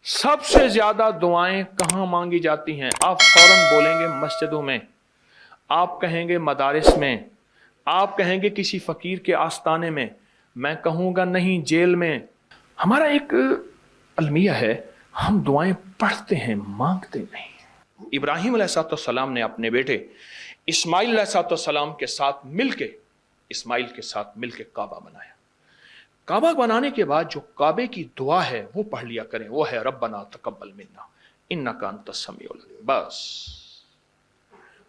सबसे ज्यादा दुआएं कहाँ मांगी जाती हैं? आप फौरन बोलेंगे मस्जिदों में, आप कहेंगे मदारिस में, आप कहेंगे किसी फकीर के आस्ताने में, मैं कहूँगा नहीं जेल में। हमारा एक अलमिया है, हम दुआएं पढ़ते हैं, मांगते नहीं। इब्राहिम अलैहिस्सलाम ने अपने बेटे इस्माइल अलैहिस्सलाम के साथ मिलके काबा बनाया। काबा बनाने के बाद जो काबे की दुआ है वो पढ़ लिया करें, वो है रब्बना तकब्बल मिन्ना इन्नका अंतस समीउल अलीम। बस।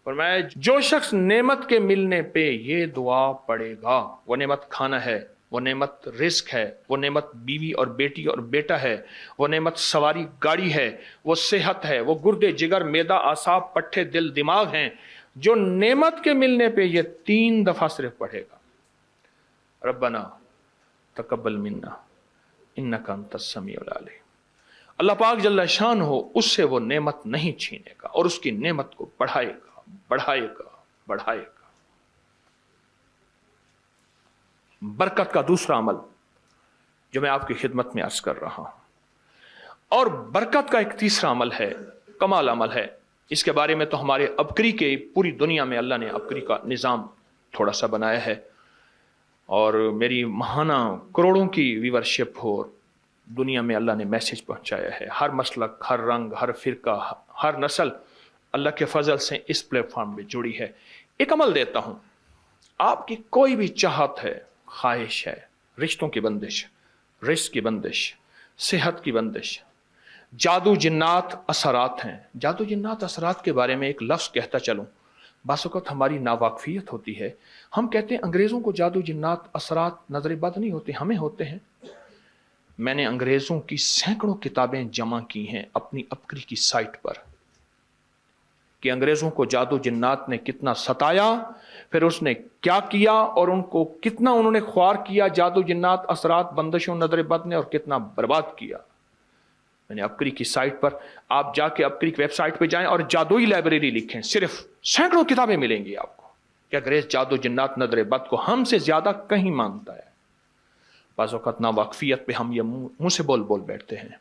और मैं जो शख्स नेमत के मिलने पे ये दुआ पढ़ेगा, वो नेमत खाना है, वो नेमत रिस्क है, वो नेमत बीवी और बेटी और बेटा है, वो नेमत सवारी गाड़ी है, वो सेहत है, वो गुर्दे जिगर मैदा आसाब पट्ठे दिल दिमाग हैं, जो नेमत के मिलने पे ये 3 दफा सिर्फ पढ़ेगा रब्बना तकब्बल मिन्ना इन्नका अंतस समीउल अलीम, अल्लाह पाक जल्ला शान हो उससे वो नेमत नहीं छीनेगा और उसकी नेमत को बढ़ाएगा बढ़ाएगा बढ़ाएगा। बरकत का दूसरा अमल जो मैं आपकी खिदमत में अर्ज कर रहा हूं, और बरकत का एक तीसरा अमल है, कमाल अमल है। इसके बारे में तो हमारे अबकरी के पूरी दुनिया में अल्लाह ने अबकरी का निज़ाम थोड़ा सा बनाया है, और मेरी महाना करोड़ों की व्यूवरशिप हो, दुनिया में अल्लाह ने मैसेज पहुंचाया है। हर मसलक, हर रंग, हर फिरका, हर नस्ल अल्लाह के फजल से इस प्लेटफॉर्म में जुड़ी है। एक अमल देता हूं, आपकी कोई भी चाहत है, ख्वाहिश है, रिश्तों की बंदिश, रिस्क की बंदिश, सेहत की बंदिश, जादू जिन्नात असरात हैं। जादू जिन्नात असरात के बारे में एक लफ्ज़ कहता चलूं, बासुकत हमारी नावाकफियत होती है। हम कहते हैं अंग्रेज़ों को जादू जिन्नात असरात नजर बद नहीं होते, हमें होते हैं। मैंने अंग्रेज़ों की सैकड़ों किताबें जमा की हैं अपनी अबकरी की साइट पर कि अंग्रेज़ों को जादू जिन्नात ने कितना सताया, फिर उसने क्या किया और उनको कितना उन्होंने ख्वार किया जादू जिन्नात असरात बंदिशों नजर बद ने, और कितना बर्बाद किया। मैंने अबकरी की साइट पर, आप जाके अबकरी की वेबसाइट पे जाएं और जादुई लाइब्रेरी लिखें, सिर्फ सैकड़ों किताबें मिलेंगी आपको कि अंग्रेज जादू जिन्नात नजर बद को हमसे ज्यादा कहीं मानता है। बाज़ औक़ात नावाकफियत पे हम ये मुंह से बोल बोल बैठते हैं।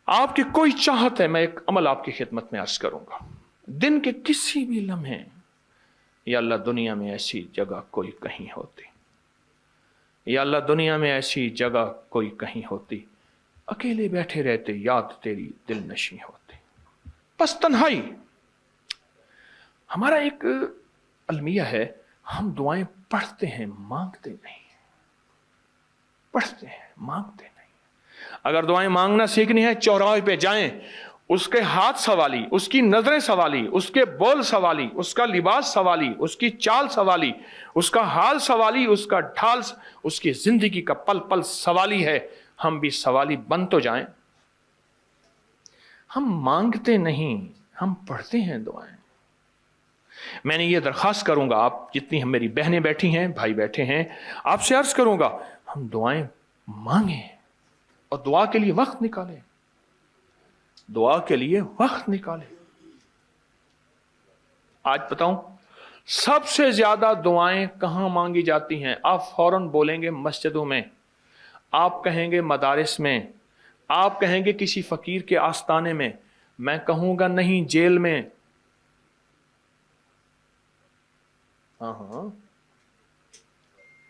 आपकी कोई चाहत है, मैं एक अमल आपकी खिदमत में अर्ज करूंगा। दिन के किसी भी लम्हे, या अल्लाह दुनिया में ऐसी जगह कोई कहीं होती, या अल्लाह दुनिया में ऐसी जगह कोई कहीं होती, अकेले बैठे रहते याद तेरी दिल नशी होती, बस तन्हाई। हमारा एक अलमिया है, हम दुआएं पढ़ते हैं, मांगते नहीं। पढ़ते हैं, मांगते नहीं। अगर दुआएं मांगना सीखनी है, चौराहे पे जाएं, उसके हाथ सवाली, उसकी नजरें सवाली, उसके बोल सवाली, उसका लिबास सवाली, उसकी चाल सवाली, उसका हाल सवाली, उसका ढाल, उसकी जिंदगी का पल पल सवाली है। हम भी सवाली बन तो जाएं। हम मांगते नहीं, हम पढ़ते हैं दुआएं। मैंने ये दरखास्त करूंगा, आप जितनी हम मेरी बहनें बैठी हैं, भाई बैठे हैं, आपसे अर्ज करूंगा, हम दुआएं मांगें और दुआ के लिए वक्त निकालें, दुआ के लिए वक्त निकालें। आज बताऊं सबसे ज्यादा दुआएं कहां मांगी जाती हैं? आप फौरन बोलेंगे मस्जिदों में, आप कहेंगे मदारिस में, आप कहेंगे किसी फकीर के आस्ताने में, मैं कहूंगा नहीं जेल में।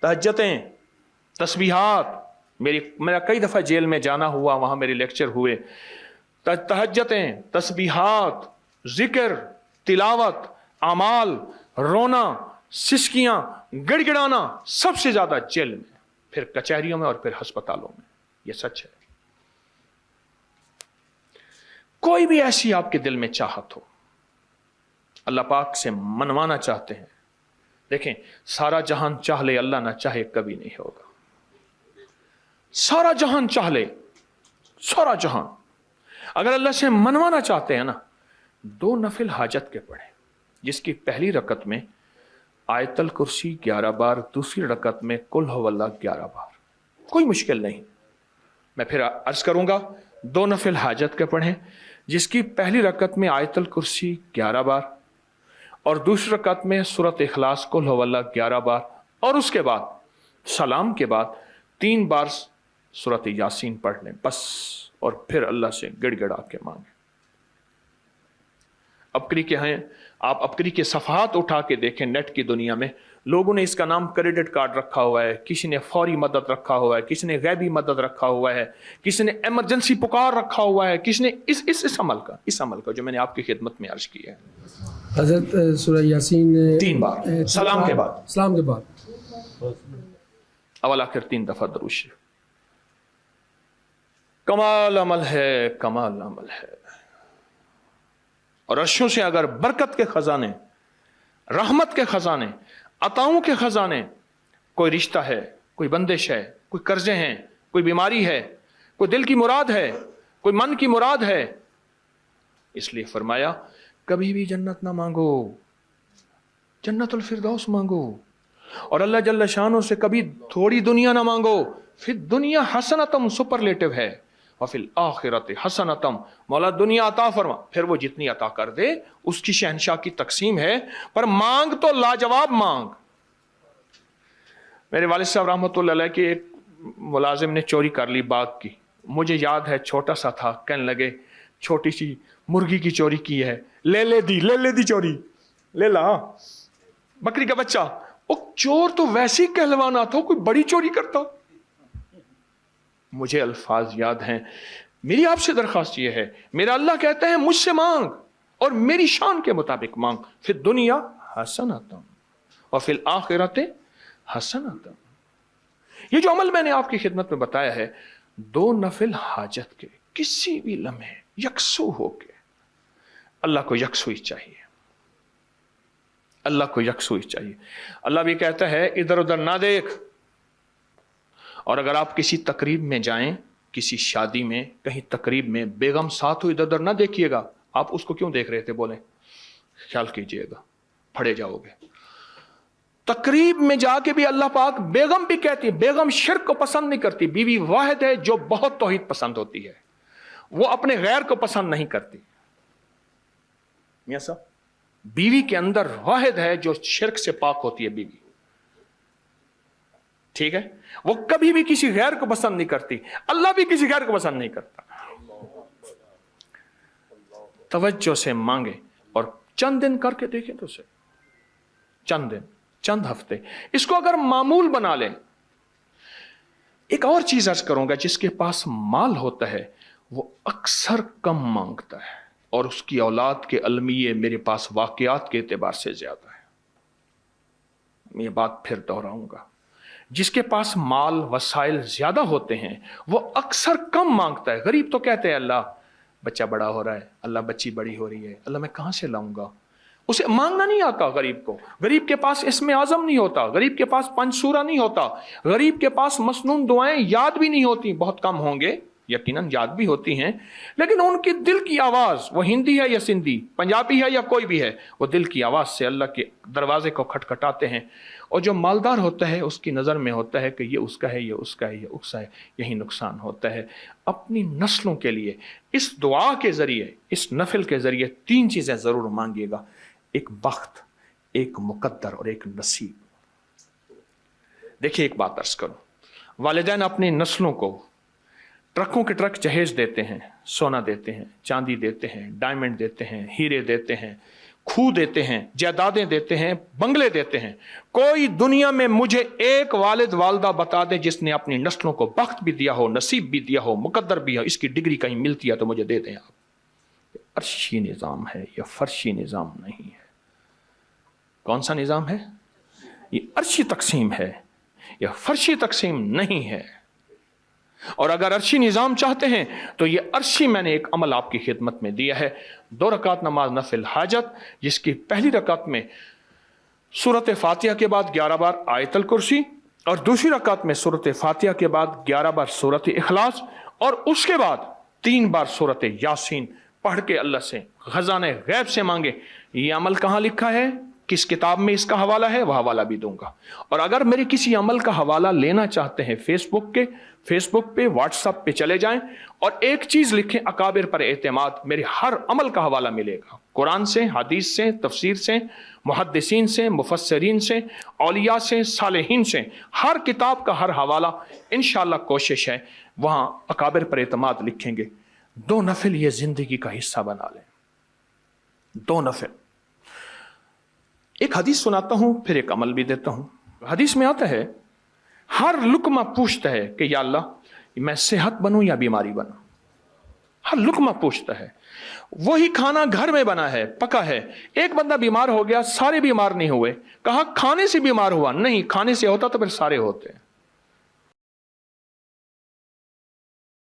तहज्जुदें, तस्बीहात, मेरा कई दफा जेल में जाना हुआ, वहां मेरे लेक्चर हुए। तहज्जुदें, तस्बीहात, जिक्र, तिलावत, अमाल, रोना, सिसकियां, गिड़गिड़ाना सबसे ज्यादा जेल में, फिर कचहरियों में और फिर अस्पतालों में। यह सच है। कोई भी ऐसी आपके दिल में चाहत हो, अल्लाह पाक से मनवाना चाहते हैं, देखें सारा जहान चाह ले, अल्लाह ना चाहे कभी नहीं होगा। सारा जहान चाह ले, सारा जहान, अगर अल्लाह से मनवाना चाहते हैं ना, 2 नफिल हाजत के पढ़े, जिसकी पहली रकत में आयतल कुर्सी 11 बार, दूसरी रकत में कुल हुवल्लाह 11 बार, कोई मुश्किल नहीं। मैं फिर अर्ज करूंगा, 2 नफिल हाजत के पढ़ें, जिसकी पहली रकत में आयतल कुर्सी 11 बार और दूसरी रकत में सूरत इखलास कुल हुवल्लाह 11 बार, और उसके बाद सलाम के बाद 3 बार सूरत यासीन पढ़ लें, बस और फिर अल्लाह से गिड़गिड़ा के मांगे। अपकरी के हैं, आप अपकरी के सफ़हात उठा के देखें नेट की दुनिया में, लोगों ने इसका नाम क्रेडिट कार्ड रखा हुआ है, किसी ने फौरी मदद रखा हुआ है, किसी ने गैबी मदद रखा हुआ है, किसी ने इमरजेंसी पुकार रखा हुआ है, किसी ने इस अमल का जो मैंने आपकी खिदमत में अर्ज किया है। हज़रत सूरह यासीन 3 बार सलाम के बाद अवल आखिर 3 दफा दरूद शरीफ। कमाल अमल है, कमाल अमल है। और अर्शों से अगर बरकत के खजाने, रहमत के खजाने, अताओं के खजाने, कोई रिश्ता है, कोई बंदिश है, कोई कर्जे हैं, कोई बीमारी है, कोई दिल की मुराद है, कोई मन की मुराद है, इसलिए फरमाया कभी भी जन्नत ना मांगो, जन्नतुल फिरदौस मांगो। और अल्लाह जल्ल शानो से कभी थोड़ी दुनिया ना मांगो, फिर दुनिया हसनतम सुपरलेटिव है, और फिर आखिरत हसनतम, मौला दुनिया अता फरमा, फिर वो जितनी अता कर दे उसकी शहनशाह की तकसीम है, पर मांग तो लाजवाब मांग। मेरे वालिद साहब रहमतुल्लाह अलैह के एक मुलाजिम ने चोरी कर ली बाग की, मुझे याद है छोटा सा था, कहने लगे छोटी सी मुर्गी की चोरी की है, ले ले दी चोरी, ले ला बकरी का बच्चा। वो चोर तो वैसे ही कहलवाना था, कोई बड़ी चोरी करता। मुझे अल्फाज याद हैं। मेरी आपसे दरखास्त ये है, मेरा अल्लाह कहता है मुझसे मांग और मेरी शान के मुताबिक मांग, फिर दुनिया हसनतम और फिर आखिरत हसनतम। ये जो अमल मैंने आपकी खिदमत में बताया है, 2 नफिल हाजत के किसी भी लम्हे यकसू होके, अल्लाह को यकसुई चाहिए, अल्लाह को यकसुई चाहिए। अल्लाह भी कहता है इधर उधर ना देख। और अगर आप किसी तकरीब में जाएं, किसी शादी में, कहीं तकरीब में बेगम साथ हो, इधर उधर ना देखिएगा। आप उसको क्यों देख रहे थे, बोले ख्याल कीजिएगा, फड़े जाओगे। तकरीब में जाके भी अल्लाह पाक बेगम भी कहती है, बेगम शिर्क को पसंद नहीं करती, बीवी वाहिद है जो बहुत तौहीद पसंद होती है, वो अपने गैर को पसंद नहीं करती। मियां साहब, बीवी के अंदर वाहिद है जो शिर्क से पाक होती है बीवी, ठीक है, वो कभी भी किसी गैर को पसंद नहीं करती, अल्लाह भी किसी गैर को पसंद नहीं करता। तवज्जो से मांगे और चंद दिन करके देखें तो उसे, चंद दिन, चंद हफ्ते, इसको अगर मामूल बना लें। एक और चीज अर्ज करूंगा, जिसके पास माल होता है वो अक्सर कम मांगता है, और उसकी औलाद के अलमिये मेरे पास वाकयात के एतबार से ज्यादा है। मैं ये बात फिर दोहराऊंगा, जिसके पास माल वसाइल ज्यादा होते हैं वो अक्सर कम मांगता है। गरीब तो कहते हैं अल्लाह बच्चा बड़ा हो रहा है, अल्लाह बच्ची बड़ी हो रही है, अल्लाह मैं कहां से लाऊंगा। उसे मांगना नहीं आता गरीब को। गरीब के पास इसमें आजम नहीं होता, गरीब के पास पंचसूरा नहीं होता, गरीब के पास मसनून दुआएं याद भी नहीं होती। बहुत कम होंगे, यकीनन याद भी होती हैं, लेकिन उनकी दिल की आवाज, वो हिंदी है या सिंधी, पंजाबी है या कोई भी है, वो दिल की आवाज से अल्लाह के दरवाजे को खटखटाते हैं। और जो मालदार होता है उसकी नज़र में होता है कि ये उसका है, ये उसका है, ये उसका है, यही नुकसान होता है। अपनी नस्लों के लिए इस दुआ के ज़रिए, इस नफिल के ज़रिए 3 चीज़ें ज़रूर मांगिएगा, एक बख्त, एक मुकद्दर और एक नसीब। देखिए एक बात अर्ज करूं, वालिदैन अपनी नस्लों को ट्रकों के ट्रक जहेज देते हैं, सोना देते हैं, चांदी देते हैं, डायमंड देते हैं, हीरे देते हैं, खूह देते हैं, जायदादें देते हैं, बंगले देते हैं। कोई दुनिया में मुझे एक वालिद वालदा बता दे जिसने अपनी नस्लों को बख्त भी दिया हो, नसीब भी दिया हो, मुकद्दर भी हो, इसकी डिग्री कहीं मिलती है तो मुझे दे दें आप। अर्शी निज़ाम है, यह फर्शी निज़ाम नहीं है। कौन सा निज़ाम है? ये अर्शी तकसीम है, यह फर्शी तकसीम नहीं है। और अगर अर्शी निज़ाम चाहते हैं तो ये अर्शी मैंने एक अमल आपकी खिदमत में दिया है। 2 रकात नमाज नफिल हाजत, जिसकी पहली रकात में सूरत फातिहा के बाद 11 बार आयतल कुर्सी, और दूसरी रकात में सूरत फातिहा के बाद 11 बार सूरत इखलास, और उसके बाद 3 बार सूरत यासीन पढ़ के अल्लाह से खजाने गैब से मांगे। ये अमल कहाँ लिखा है, किस किताब में इसका हवाला है, वह हवाला भी दूंगा। और अगर मेरे किसी अमल का हवाला लेना चाहते हैं फेसबुक पे, व्हाट्सएप पे चले जाएं और एक चीज लिखें, अकाबिर पर एतमाद, मेरे हर अमल का हवाला मिलेगा, कुरान से, हदीस से, तफसीर से, मुहद्दिसीन से, मुफस्सरीन से, औलिया से, सालेहीन से, हर किताब का हर हवाला इंशाअल्लाह कोशिश है वहां अकाबिर पर एतमाद लिखेंगे, 2 नफिल ये जिंदगी का हिस्सा बना लें, 2 नफिल। एक हदीस सुनाता हूं, फिर एक अमल भी देता हूं। हदीस में आता है, हर लुकमा पूछता है कि या अल्लाह मैं सेहत बनूं या बीमारी बनूं। हर लुकमा पूछता है। वही खाना घर में बना है, पका है, एक बंदा बीमार हो गया, सारे बीमार नहीं हुए। कहा खाने से बीमार हुआ, नहीं, खाने से होता तो फिर सारे होते।